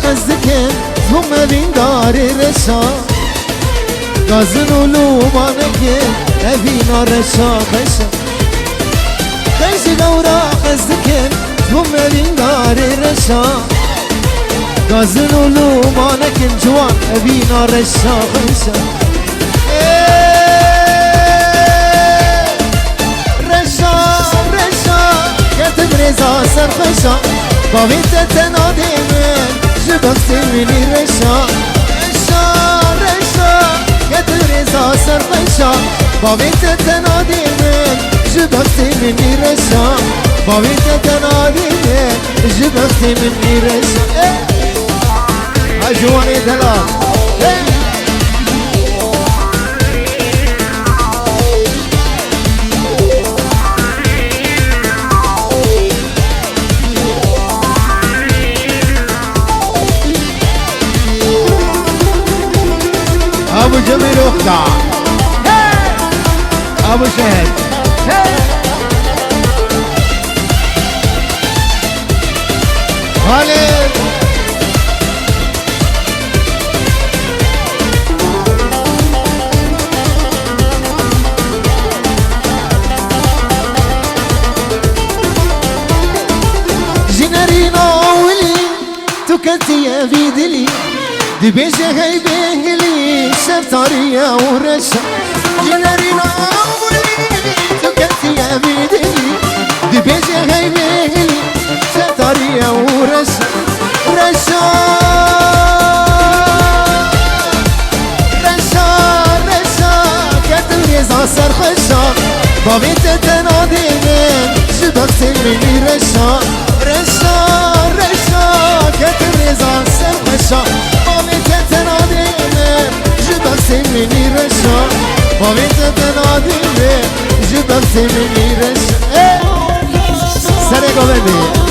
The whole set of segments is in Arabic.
خزدكم هم بين دار رشا غازن ولومانكم أبينا رشا خشا خيش دورا خزدكم هم بين دار رشا غازن ولومانكم جوان أبينا رشا خشا رزا سرخشا باویت تنادی من جبختی منی رشا رشا رشا کت رزا سرخشا باویت تنادی من جبختی منی رشا باویت تنادی من جبختی منی رشا اجوانی دلال ابو جميل اخدع ابو شهد خالد جنرينا ولي تكتي يا في دلي دي بيجي هاي بيهلي شفتاريا ورشا جنرينا ولي تكتي يا بيدلي دي بيجي هاي بيهلي شفتاريا ورشا رشا رشا رشا كتر يزا سرخشا بابيت تنادي من جبكت مني رشا رشا رشا كتر يزا سرخشا مني رشا وانت تنادي لي جبت مني رشا سرقو بني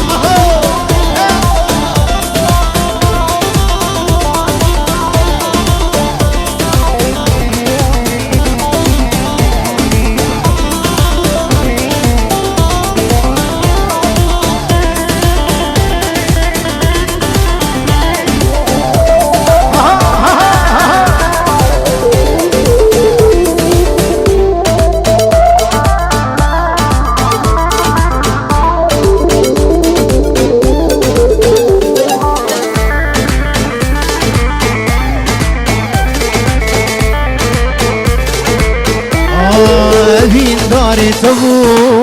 تبو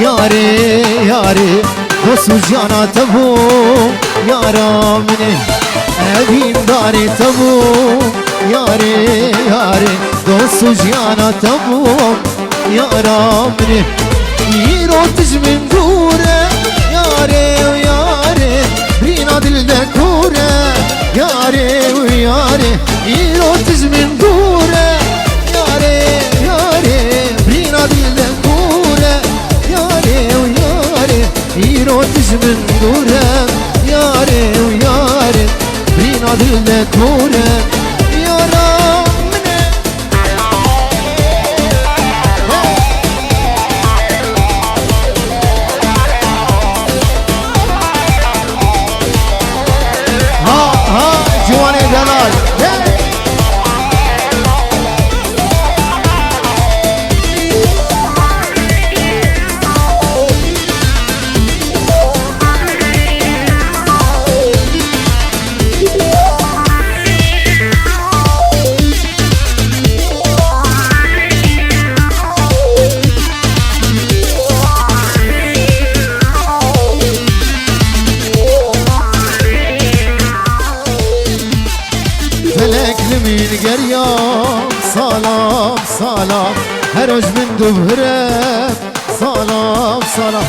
یاری یاری دوستو جانا تبو یارا منه ابین داری تبو یاری یاری دوستو جانا تبو یارا منه ایرو تجمن دوره یاری و یاری بینا دل دکوره یاری و یاری ایرو تجمن دوره یاری یاری بینا دل دکوره یاری و یاری ایرو تجمن دوره یاری و یاری بینا دل دکوره یارا Delil من قريام سلام سلام هرج من دبرم سلام سلام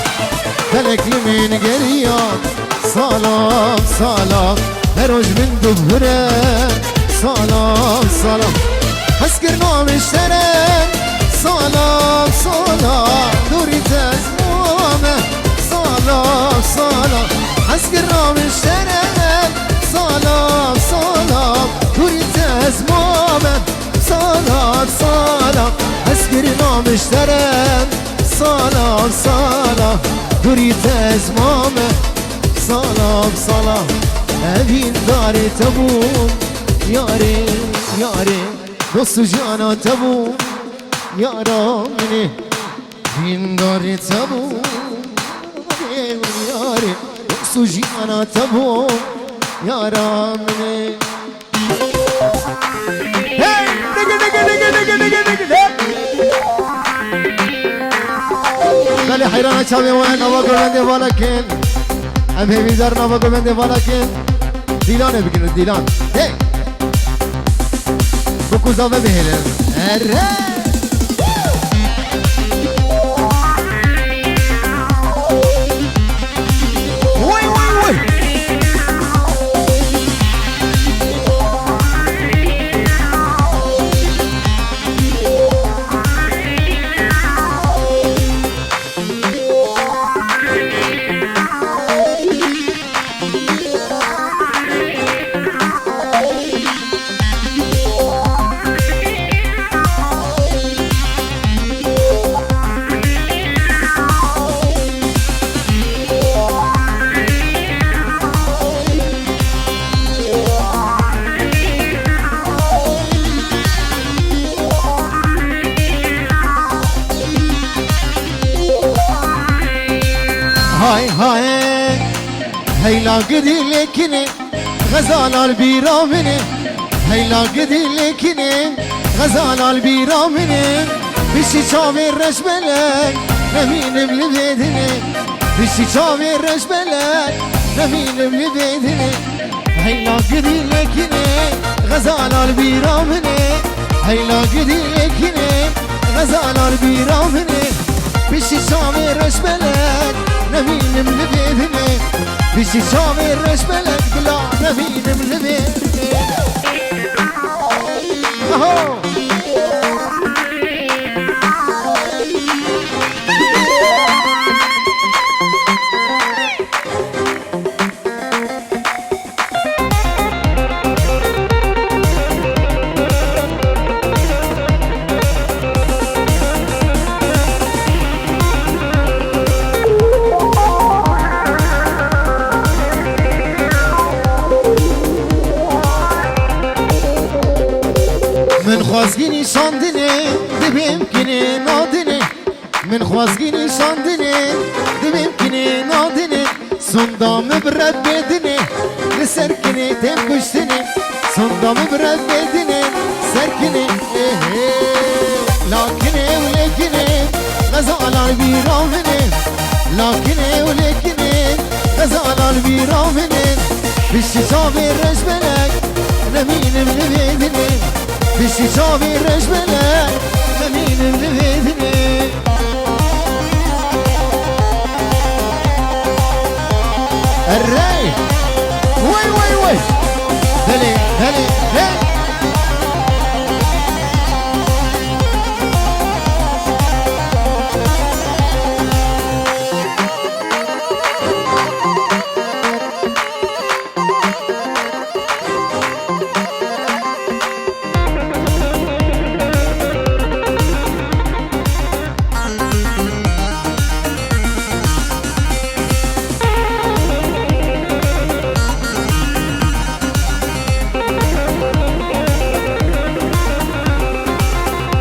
فلك من قريام سلام سلام هرج من دبرم سلام سلام اسكر نوم اشترم سلام سلام دوري تزمومه سلام سلام اسكر نوم اشترم سلام سلام دوري تزمومه سلام سلام اسكر نوم اشترم سلام سلام دوري تزمومه سلام سلام evin dare tabun yare yare dostu cana tabun yaramini evin dare tabun yare dostu cana tabun yaramini. Hey nigga nigga nigga nigga nigga nigga Deli hayrana çavi ve nava gömende valakin Emhevi dar nava gömende valakin Dilan ebikinir Dilan Hey Dokuzda ve behelim Erre Vay vay vay Hay hay Heyla gidi lekini Gazalar biramini Heyla gidi lekini Gazalar biramini Bişi çavir reşmelek Neminim libedini Bişi çavir reşmelek Neminim libedini Heyla gidi lekini Gazalar biramini Heyla gidi lekini Gazalar biramini Bişi çavir reşmelek نمينم لبيدني بشي شامي الرش بلد بلا نمينم لبيدني اهو من خوازگینی شاندنه دبیم کنه نادنه من خوازگینی شاندنه دبیم کنه نادنه سندام برد بدنه لسر کنه تم کشتنه سندام برد بدنه سر کنه لکنه ولکنه غزالار بیرامنه لکنه ولکنه غزالار بیرامنه بشی شابه رجبلک نمینم لبیدنه بشي شافي الرجبلة نمين بلبيدني الراي وي وي وي هلي هلي هلي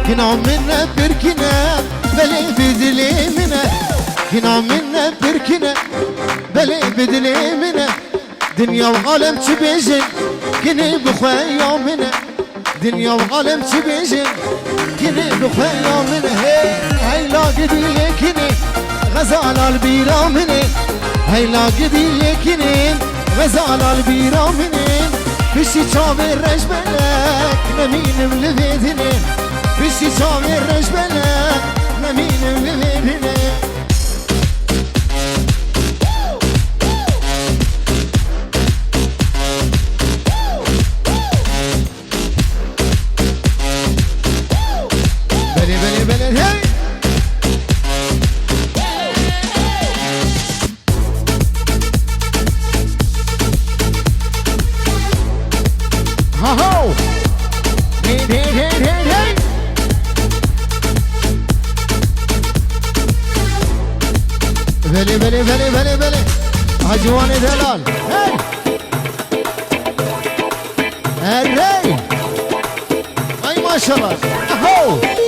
كنا منا بركنا بلي بدلي منا كنا منا بركنا بلي بدلي منا دنيا وعالم تبيجن كني بخويا منا دنيا وعالم تبيجن كني بخويا منا هاي لا قدي كني غزال البيرا مني هاي لا قدي كني غزال البيرا مني بشي شامي الرجبلك نمين ملفيدني بشي شامي الرجبلك نمين ملفيدني بلي بلي بلي هاي هاو هي هي هي هي بلي بلي بلي بلي بلي عجواني دلال هاي هري اي ما شاء الله اهو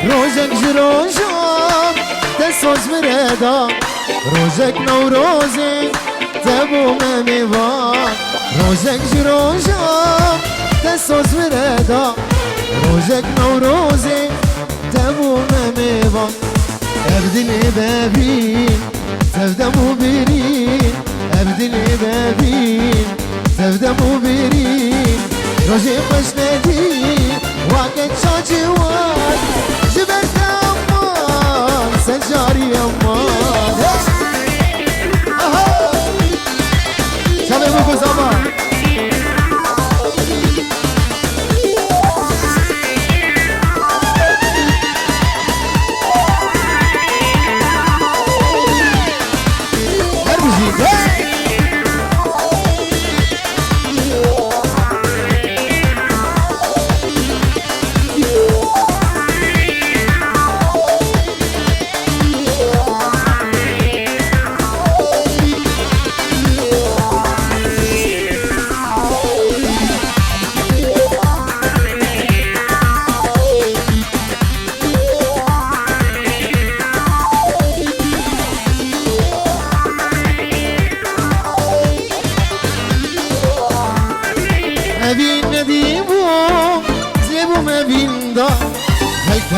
روزك جروجان تسوز مردا روزك نوروزي تبو مميوان روزك جروجان تسوز مردا روزك نوروزي تبو مميوان ابدلي بابين تفدمو بيرين ابدلي بابين تفدمو بيرين روزي خوش ندين وقت شاجوان جبرت أمان سجاري أمان أها شبه بكو زمان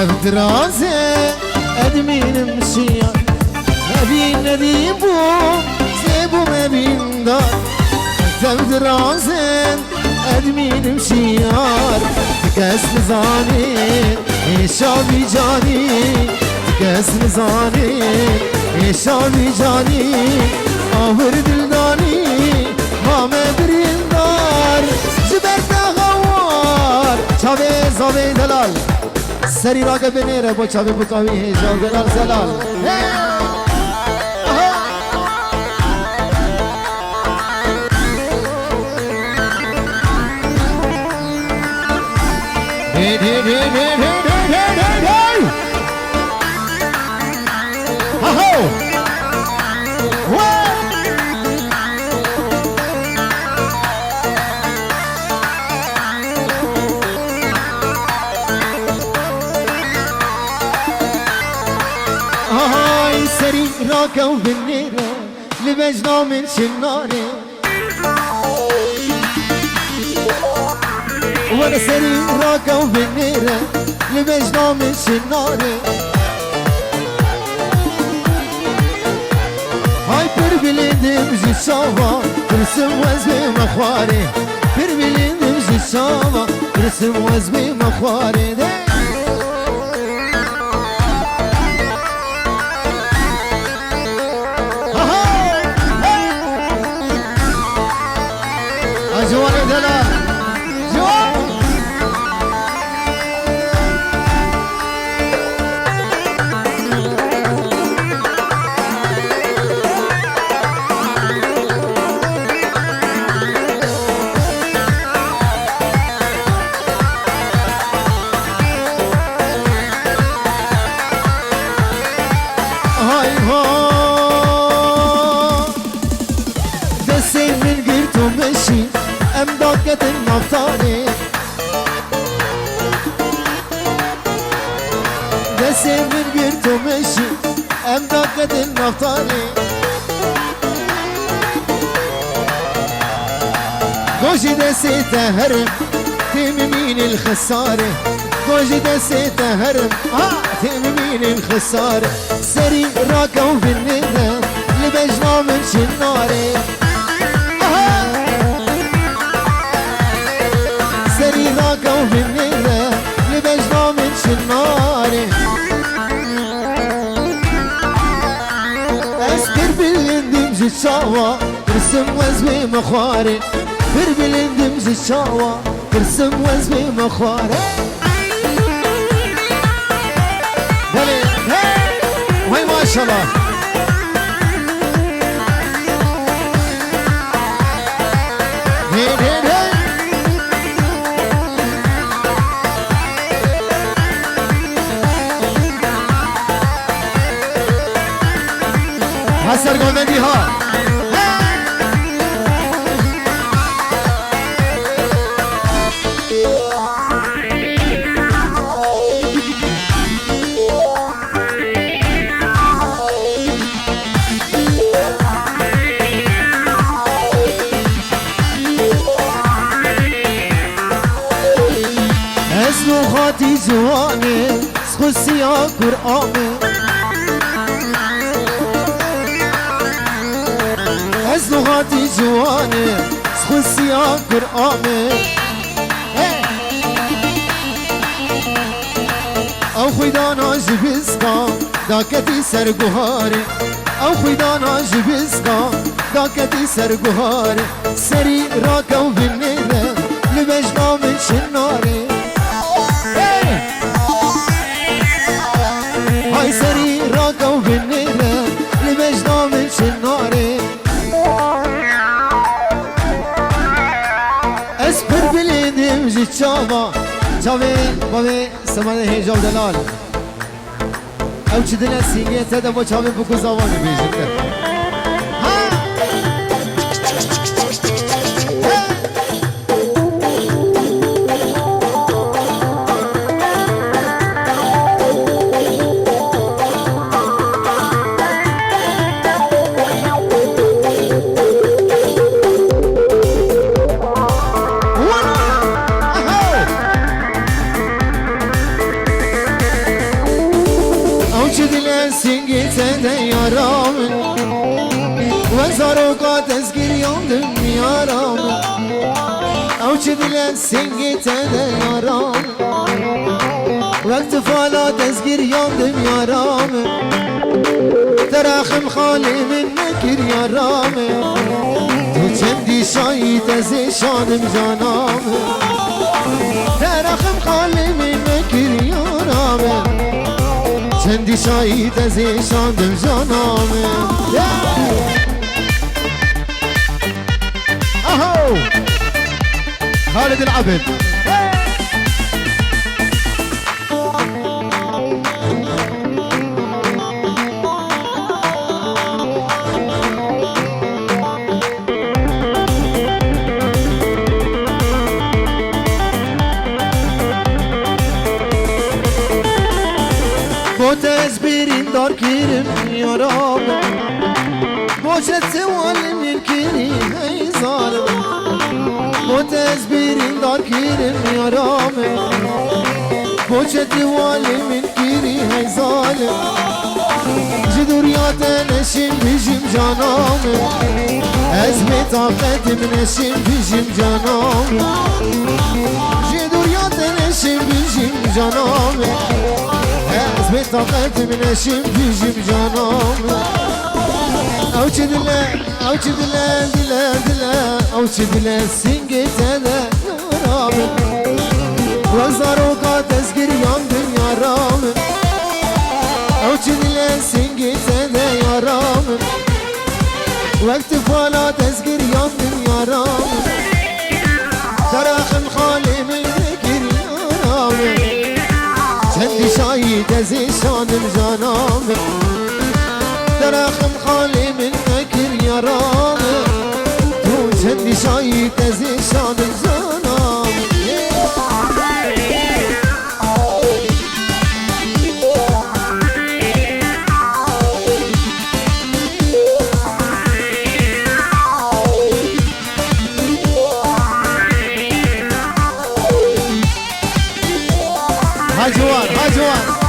هل راسي ادمين مشيان ابي نديبو سيبو ما بين دار هل راسي ادمين مشيان تكاس نزاني شابي جاني تكاس نزاني شابي جاني آور دلداني ما مبرين دار جبرت غوار شابي زابي دلال سری را که بنیره با چاوی بکاوی هیجان دلال زلال راكو بالنيرة لبجنا من شناري وانا سري راكو بالنيرة لبجنا من شناري هاي بربلين مجي شاوا ترسم وزبي مخواري بربلين مجي شاوا ترسم وزبي مخواري جواني دلال جوان هاي هو دسي من قرتو مشي امداكة النفطاني دسي من قرتو مشي امداكة النفطاني قوشي دسي تهرم تممين الخسارة قوشي دسي تهرم تممين الخسارة سري راكو بالندى لبجنا من شناري سري راكو بالندى لبجنا من شناري اسكر باللي ندمج الشاوى برسم وزبي مخواري بربلندم زشاوا برسم وزبي مخواري دلي وهي ما شاء الله هين هين هين هسر گوندی ها خاطی جوانه سخوسیا قرآنه از لغاتی جوانه سخوسیا قرآنه او خویدانا جبسکا داکتی سرگوهاره او خویدانا جبسکا داکتی سرگوهاره سری راکو بنیره لبجنا من شناره های سری راکو بنیره لبجنا من شناره اس پر بلیدم جی چاوا چاوی باوی سمانه هیجاب دلال او چی دل سینگه تده با چاوی بکو زوانی بیشتر yandım yaram Avcı dilen sengi tede yaram Vakti fala tezgir yandım yaram Terakhim halimin nekir yaram Tu çendi şahit ez şanım canam Terakhim halimin nekir yaram Çendi şahit ez şanım canam خالد العبد بو تزبيرين دار كريم يا رب بو تسوالم الكريم اي ظالم بو تزبيرين دار كريم يا رب بو تسوالم الكريم اي ظالم جدوريات نشم بجم جانام ازمي طاقت نشم بجم جانام جدوريات نشم بجم جانام ازمي طاقت نشم بجم جانام او چدله او چدله دله دله او چدله سینگه تده یارام وزارو کا تذکر یاندم یارام او چدله سینگه تده یارام وقت فالا تذکر یاندم یارام تراخم خالی من ذکر یارام چندی شایی تزی شانم جانام تراخم خالی من ذکر یارام تو چندی شایی تزی شانم جانام هاجوان هاجوان